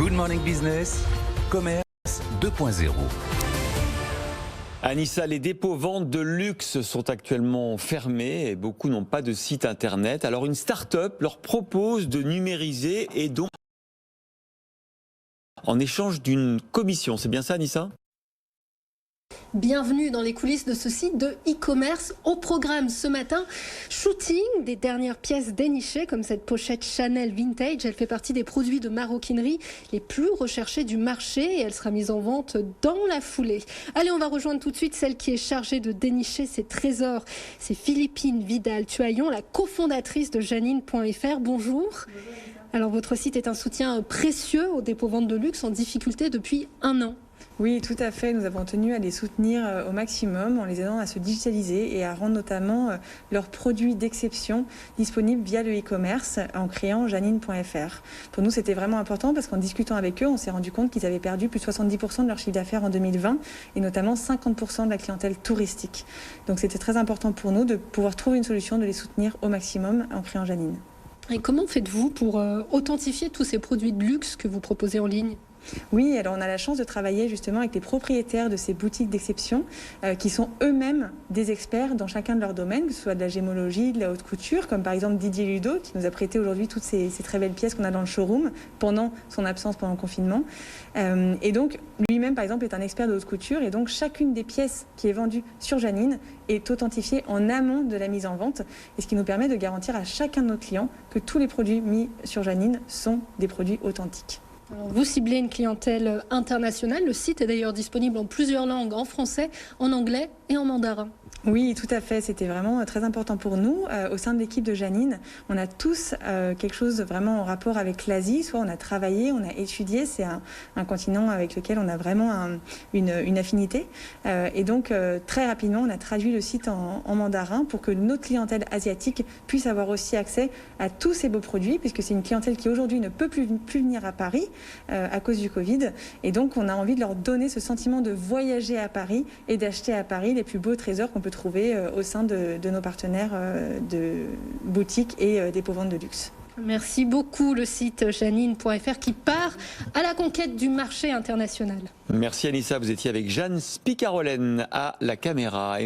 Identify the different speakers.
Speaker 1: Good Morning Business, Commerce 2.0.
Speaker 2: Anissa, les dépôts-ventes de luxe sont actuellement fermés et beaucoup n'ont pas de site internet. Alors une start-up leur propose de numériser et donc en échange d'une commission. C'est bien ça, Anissa ?
Speaker 3: Bienvenue dans les coulisses de ce site de e-commerce. Au programme ce matin, shooting des dernières pièces dénichées comme cette pochette Chanel Vintage. Elle fait partie des produits de maroquinerie les plus recherchés du marché et elle sera mise en vente dans la foulée. Allez, on va rejoindre tout de suite celle qui est chargée de dénicher ces trésors. C'est Philippine Vidal-Tuaillon, la cofondatrice de Janine.fr. Bonjour. Alors votre site est un soutien précieux aux dépôts-ventes de luxe en difficulté depuis 1 an.
Speaker 4: Oui, tout à fait. Nous avons tenu à les soutenir au maximum en les aidant à se digitaliser et à rendre notamment leurs produits d'exception disponibles via le e-commerce en créant Janine.fr. Pour nous, c'était vraiment important parce qu'en discutant avec eux, on s'est rendu compte qu'ils avaient perdu plus de 70% de leur chiffre d'affaires en 2020 et notamment 50% de la clientèle touristique. Donc c'était très important pour nous de pouvoir trouver une solution, de les soutenir au maximum en créant Janine.
Speaker 3: Et comment faites-vous pour authentifier tous ces produits de luxe que vous proposez en ligne ?
Speaker 4: Oui, alors on a la chance de travailler justement avec les propriétaires de ces boutiques d'exception qui sont eux-mêmes des experts dans chacun de leurs domaines, que ce soit de la gémologie, de la haute couture, comme par exemple Didier Ludo qui nous a prêté aujourd'hui toutes ces très belles pièces qu'on a dans le showroom pendant son absence pendant le confinement. Et donc lui-même par exemple est un expert de haute couture et donc chacune des pièces qui est vendue sur Janine est authentifiée en amont de la mise en vente et ce qui nous permet de garantir à chacun de nos clients que tous les produits mis sur Janine sont des produits authentiques.
Speaker 3: Vous ciblez une clientèle internationale. Le site est d'ailleurs disponible en plusieurs langues, en français, en anglais et en mandarin.
Speaker 4: Oui, tout à fait. C'était vraiment très important pour nous. Au sein de l'équipe de Janine, on a tous quelque chose vraiment en rapport avec l'Asie. Soit on a travaillé, on a étudié. C'est un continent avec lequel on a vraiment une affinité. Et donc, très rapidement, on a traduit le site en mandarin pour que notre clientèle asiatique puisse avoir aussi accès à tous ces beaux produits, puisque c'est une clientèle qui aujourd'hui ne peut plus venir à Paris à cause du Covid. Et donc, on a envie de leur donner ce sentiment de voyager à Paris et d'acheter à Paris les plus beaux trésors qu'on peut trouver au sein de nos partenaires de boutiques et dépôts-ventes de luxe.
Speaker 3: Merci beaucoup, le site Janine.fr qui part à la conquête du marché international.
Speaker 2: Merci Anissa, vous étiez avec Jeanne Spicarolène à la caméra.